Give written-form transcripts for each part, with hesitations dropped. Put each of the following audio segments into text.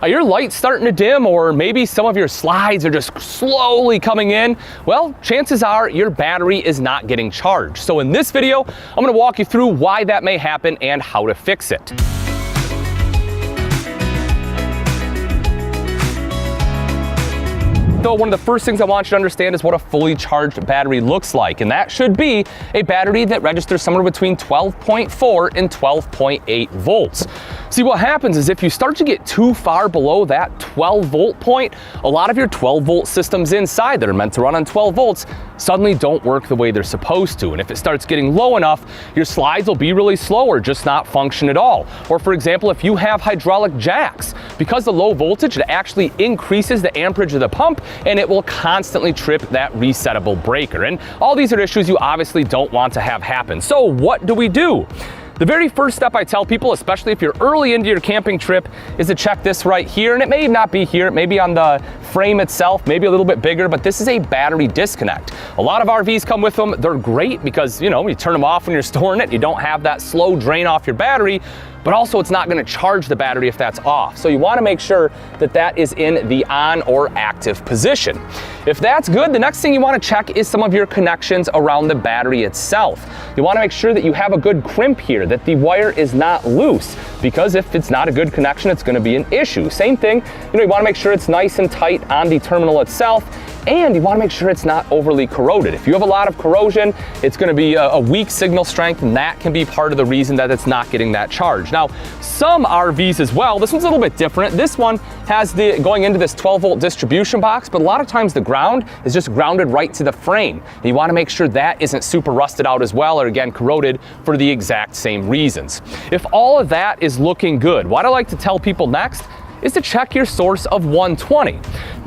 Are your lights starting to dim, or maybe some of your slides are just slowly coming in? Well, chances are your battery is not getting charged. So in this video, I'm going to walk you through why that may happen and how to fix it. So one of the first things I want you to understand is what a fully charged battery looks like, and that should be a battery that registers somewhere between 12.4 and 12.8 volts. See, what happens is if you start to get too far below that 12 volt point, a lot of your 12 volt systems inside that are meant to run on 12 volts suddenly don't work the way they're supposed to. And if it starts getting low enough, your slides will be really slow or just not function at all. Or for example, if you have hydraulic jacks, because the low voltage, it actually increases the amperage of the pump and it will constantly trip that resettable breaker. And all these are issues you obviously don't want to have happen. So what do? The very first step I tell people, especially if you're early into your camping trip, is to check this right here. And it may not be here, it may be on the frame itself, maybe a little bit bigger, but this is a battery disconnect. A lot of RVs come with them. They're great because, you turn them off when you're storing it. You don't have that slow drain off your battery, but also it's not going to charge the battery if that's off. So you want to make sure that that is in the on or active position. If that's good, the next thing you want to check is some of your connections around the battery itself. You want to make sure that you have a good crimp here, that the wire is not loose, because if it's not a good connection, it's going to be an issue. Same thing, you want to make sure it's nice and tight on the terminal itself, and you want to make sure it's not overly corroded. If you have a lot of corrosion, it's going to be a weak signal strength, and that can be part of the reason that it's not getting that charge. Now, some RVs as well, this one's a little bit different. This one has the going into this 12 volt distribution box, but a lot of times the ground is just grounded right to the frame. And you want to make sure that isn't super rusted out as well, or again, corroded for the exact same reasons. If all of that is looking good, what I like to tell people next is to check your source of 120.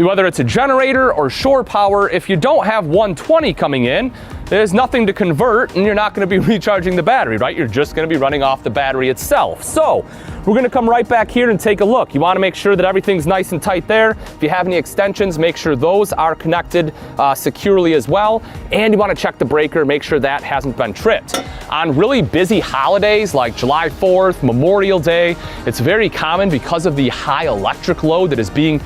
Whether it's a generator or shore power, if you don't have 120 coming in, there's nothing to convert and you're not going to be recharging the battery, right? You're just going to be running off the battery itself. So we're going to come right back here and take a look. You want to make sure that everything's nice and tight there. If you have any extensions, make sure those are connected securely as well. And you want to check the breaker, make sure that hasn't been tripped. On really busy holidays like July 4th, Memorial Day, it's very common because of the high electric load that is being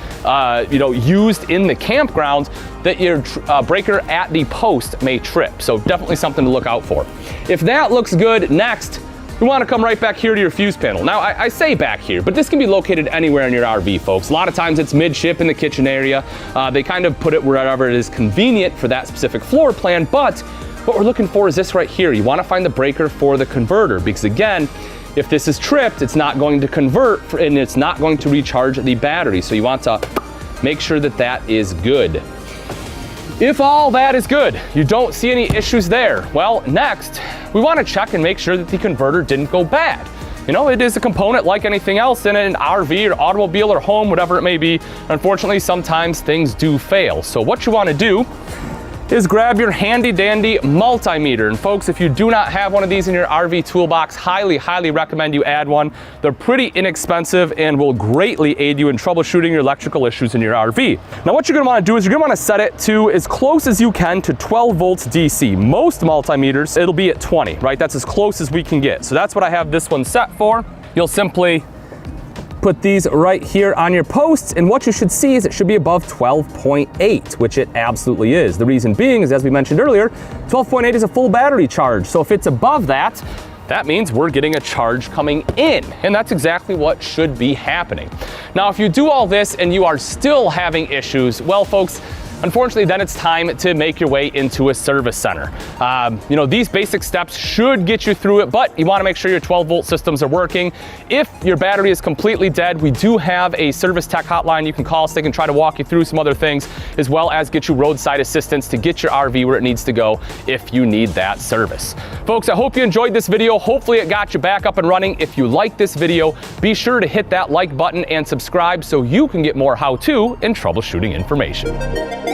used in the campgrounds that your breaker at the post may trip. So definitely something to look out for. If that looks good, next, we want to come right back here to your fuse panel. Now, I say back here, but this can be located anywhere in your RV, folks. A lot of times it's midship in the kitchen area. They kind of put it wherever it is convenient for that specific floor plan, but what we're looking for is this right here. You want to find the breaker for the converter, because again, if this is tripped, it's not going to convert and it's not going to recharge the battery. So you want to make sure that that is good. If all that is good, you don't see any issues there, well, next, we want to check and make sure that the converter didn't go bad. It is a component like anything else in an RV or automobile or home, whatever it may be. Unfortunately, sometimes things do fail. So what you want to do is grab your handy dandy multimeter. And folks, if you do not have one of these in your RV toolbox, highly recommend you add one. They're pretty inexpensive and will greatly aid you in troubleshooting your electrical issues in your RV. Now what you're gonna wanna do is you're gonna wanna set it to as close as you can to 12 volts DC. Most multimeters, it'll be at 20, right? That's as close as we can get. So that's what I have this one set for. You'll simply put these right here on your posts, and what you should see is it should be above 12.8, which it absolutely is. The reason being is, as we mentioned earlier, 12.8 is a full battery charge. So if it's above that, that means we're getting a charge coming in, and that's exactly what should be happening. Now, if you do all this and you are still having issues, well, folks, unfortunately, then it's time to make your way into a service center. These basic steps should get you through it, but you want to make sure your 12 volt systems are working. If your battery is completely dead, we do have a service tech hotline you can call so they can try to walk you through some other things, as well as get you roadside assistance to get your RV where it needs to go if you need that service. Folks, I hope you enjoyed this video. Hopefully it got you back up and running. If you like this video, be sure to hit that like button and subscribe so you can get more how-to and troubleshooting information.